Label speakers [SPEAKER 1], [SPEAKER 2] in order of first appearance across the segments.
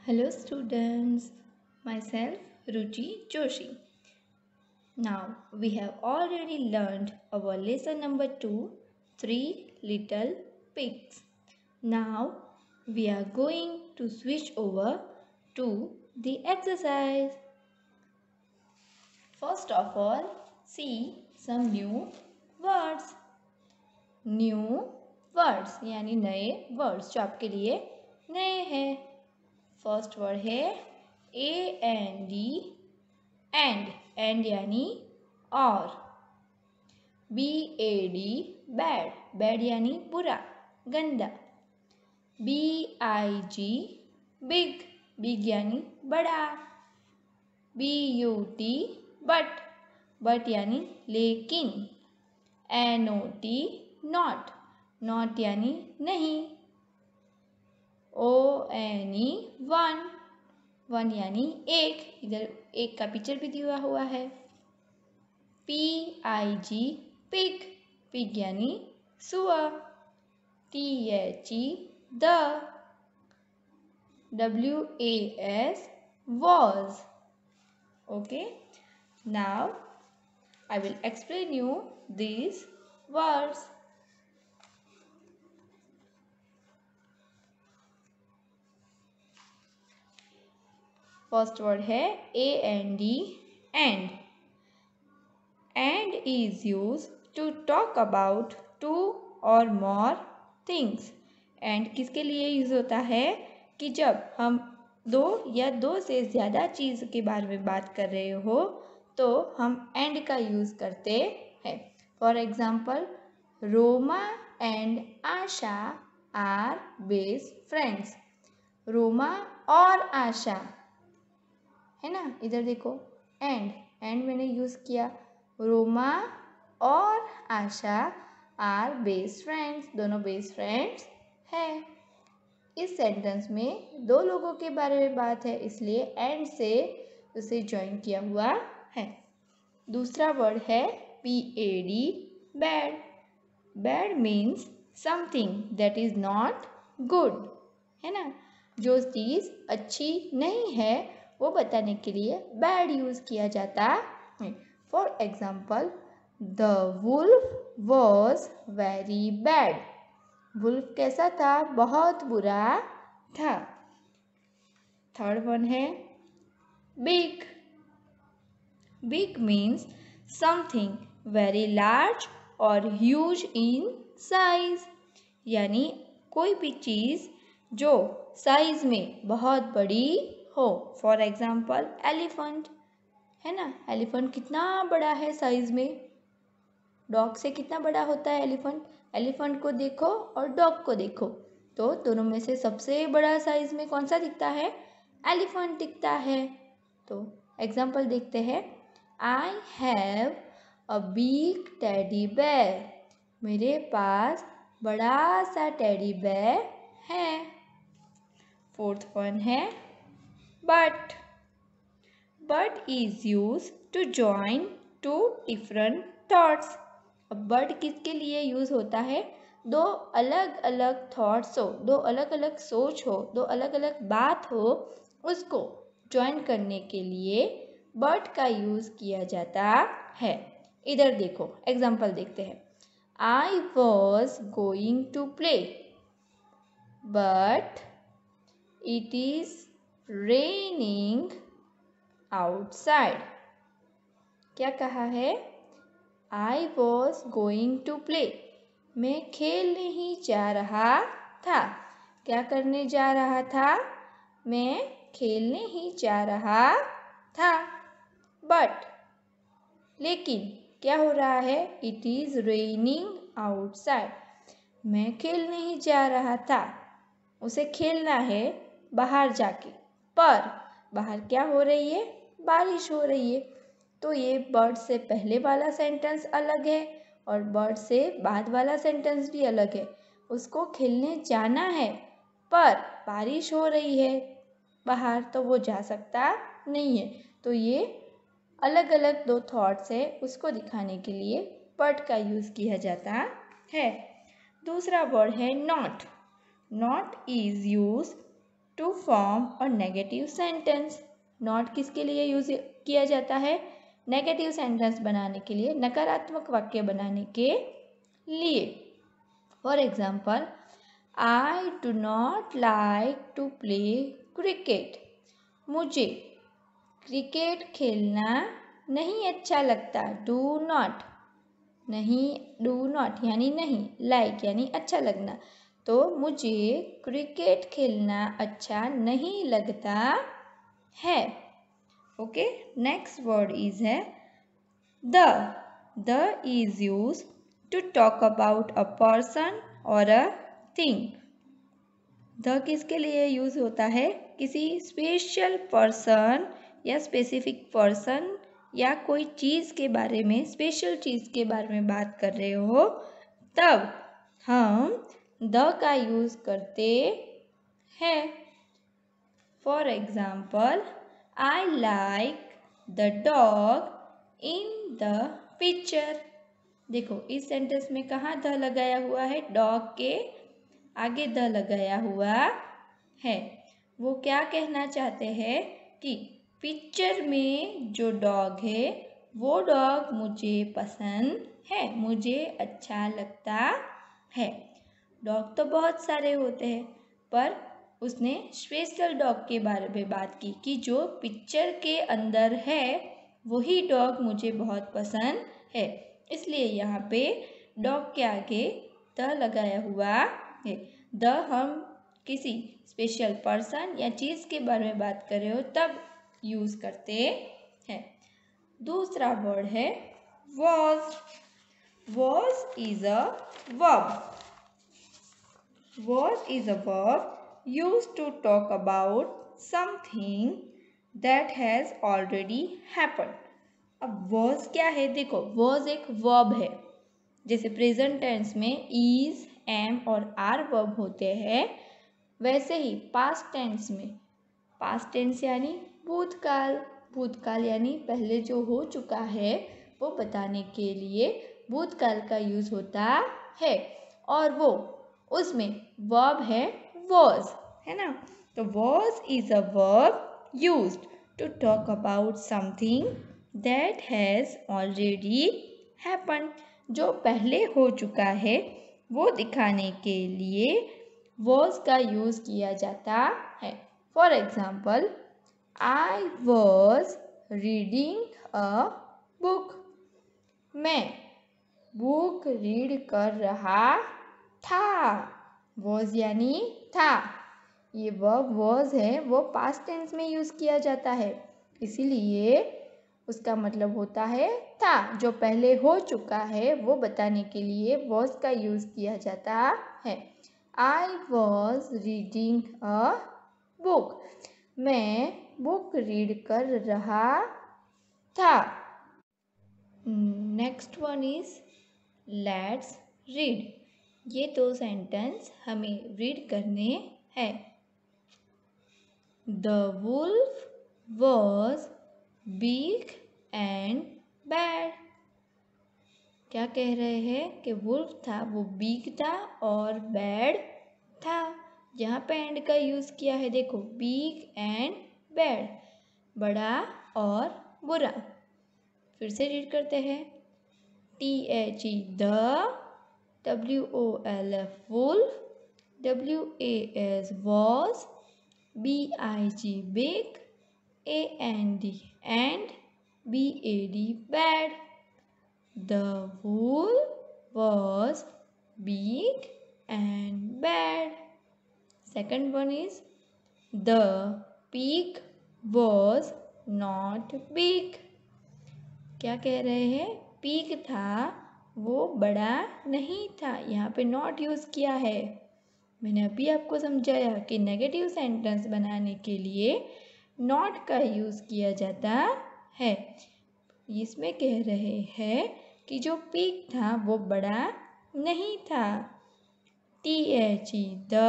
[SPEAKER 1] Hello students, myself Ruchi Joshi. Now we have already learned our lesson number 2, Three Little Pigs. Now we are going to switch over to the exercise. First of all, see some new words. New words यानी नए words जो आपके लिए नए हैं. First word है AND and यानी और. BAD बैड यानी बुरा गंदा. BIG बिग यानी बड़ा. BUT बट यानी लेकिन. NOT नॉट यानी नहीं. ONE वन यानी एक. इधर एक का पिक्चर भी दिया हुआ है. PIG पिग यानी सुअर. THE was. Okay, now I will explain you these words. First word है AND and is used to talk about two or more things. And किसके लिए यूज़ होता है कि जब हम दो या दो से ज़्यादा चीज़ के बारे में बात कर रहे हो तो हम एंड का यूज़ करते हैं. For example, Roma and Asha are best friends. Roma और आशा है ना. इधर देखो, एंड मैंने यूज़ किया. रोमा और आशा आर बेस्ट फ्रेंड्स. दोनों बेस्ट फ्रेंड्स हैं. इस सेंटेंस में दो लोगों के बारे में बात है, इसलिए एंड से उसे ज्वाइन किया हुआ है. दूसरा वर्ड है bad. Bad means something that is not good, है ना. जो चीज़ अच्छी नहीं है वो बताने के लिए बैड यूज़ किया जाता है. For example, the wolf was very bad. Wolf कैसा था? बहुत बुरा था. थर्ड वन है big means something very large और ह्यूज इन साइज. यानी कोई भी चीज़ जो साइज में बहुत बड़ी हो. फॉर एग्जाम्पल, एलिफेंट है ना. एलिफेंट कितना बड़ा है साइज में. डॉग से कितना बड़ा होता है एलिफेंट. एलिफेंट को देखो और डॉग को देखो तो दोनों में से सबसे बड़ा साइज में कौन सा दिखता है? एलिफेंट दिखता है. तो एग्जाम्पल देखते हैं. I have a big teddy bear. मेरे पास बड़ा सा टेडी बेयर है. फोर्थ वन है but is used to join two different thoughts. अब but किसके लिए यूज़ होता है? दो अलग अलग थॉट्स हो, दो अलग अलग सोच हो, दो अलग अलग बात हो, उसको ज्वाइन करने के लिए but का यूज़ किया जाता है. इधर देखो, एग्जाम्पल देखते हैं. I was going to play but it is raining outside. क्या कहा है? I was going to play. मैं खेलने ही जा रहा था. क्या करने जा रहा था? मैं खेलने ही जा रहा था. बट लेकिन क्या हो रहा है? It is raining outside. मैं खेलने ही जा रहा था. उसे खेलना है बाहर जाके, पर बाहर क्या हो रही है? बारिश हो रही है. तो ये बर्ड से पहले वाला सेंटेंस अलग है और बर्ड से बाद वाला सेंटेंस भी अलग है. उसको खेलने जाना है पर बारिश हो रही है बाहर, तो वो जा सकता नहीं है. तो ये अलग अलग दो थॉट्स है, उसको दिखाने के लिए बट का यूज़ किया जाता है. दूसरा वर्ड है not. Not is use to form a negative sentence. Not किसके लिए यूज किया जाता है? नेगेटिव सेंटेंस बनाने के लिए, नकारात्मक वाक्य बनाने के लिए। For example, I do not like to play cricket. मुझे क्रिकेट खेलना नहीं अच्छा लगता। डू नॉट, नहीं, डू नॉट यानी नहीं, लाइक यानी अच्छा लगना। तो मुझे क्रिकेट खेलना अच्छा नहीं लगता है। ओके, नेक्स्ट वर्ड इज है the. The is use to talk about a person और अ थिंग। द किसके लिए यूज होता है? किसी स्पेशल पर्सन या स्पेसिफिक पर्सन या कोई चीज़ के बारे में, स्पेशल चीज़ के बारे में बात कर रहे हो तब हम द का यूज करते हैं। For example, I like the dog in the picture. देखो, इस सेंटेंस में कहाँ द लगाया हुआ है? डॉग के आगे द लगाया हुआ है। वो क्या कहना चाहते हैं कि पिक्चर में जो डॉग है वो डॉग मुझे पसंद है, मुझे अच्छा लगता है। डॉग तो बहुत सारे होते हैं, पर उसने स्पेशल डॉग के बारे में बात की कि जो पिक्चर के अंदर है वही डॉग मुझे बहुत पसंद है। इसलिए यहाँ पे डॉग के आगे द लगाया हुआ है। द हम किसी स्पेशल पर्सन या चीज़ के बारे में बात कर रहे हो तब यूज़ करते हैं। दूसरा वर्ड है was। was is a verb। was is a verb used to talk about something that has already happened। अब was क्या है? देखो, was एक verb है। जैसे प्रेजेंट टेंस में is, am और are वर्ब होते हैं, वैसे ही पास्ट टेंस में, पास्ट टेंस यानी भूतकाल, भूतकाल यानी पहले जो हो चुका है वो बताने के लिए भूतकाल का यूज होता है। और वो उसमें वर्ब है was, है ना? तो was is a verb used to talk about something that has already happened। जो पहले हो चुका है वो दिखाने के लिए was का यूज किया जाता है। For example, I was reading a book. मैं बुक रीड कर रहा था। वॉज यानी था। ये वर्ब वॉज है वो पास्ट टेंस में यूज किया जाता है, इसीलिए उसका मतलब होता है था। जो पहले हो चुका है वो बताने के लिए वॉज का यूज किया जाता है। I was reading a book. मैं बुक रीड कर रहा था। Next one is let's read. ये दो सेंटेंस हमें रीड करने हैं। The wolf was big and bad. क्या कह रहे हैं कि वुल्फ था वो बिग था और बैड था। यहाँ पे एंड का यूज किया है, देखो, बिग एंड बैड, बड़ा और बुरा। फिर से रीड करते हैं। THE the, WOLF wolf, WAS was, BIG big, AND and BAD bad। The wolf was big and bad। Second one is the pig was not big। क्या कह रहे हैं? pig था वो बड़ा नहीं था। यहाँ पे not यूज किया है। मैंने अभी आपको समझाया कि नेगेटिव सेंटेंस बनाने के लिए not का यूज किया जाता है। इसमें कह रहे हैं कि जो पिग था वो बड़ा नहीं था। THE the,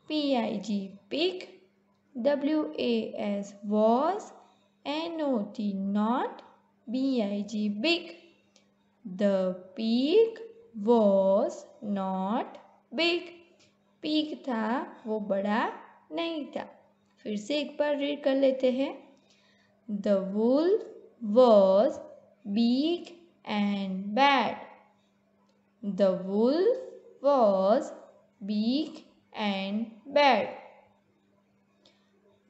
[SPEAKER 1] PIG pig, WAS was, NOT not, BIG big। The pig was not big। Pig था वो बड़ा नहीं था। फिर से एक बार रीड कर लेते हैं। The wolf was big and bad. The wolf was big and bad.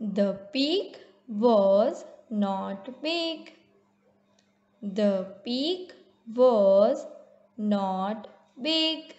[SPEAKER 1] The pig was not big. The pig was not big.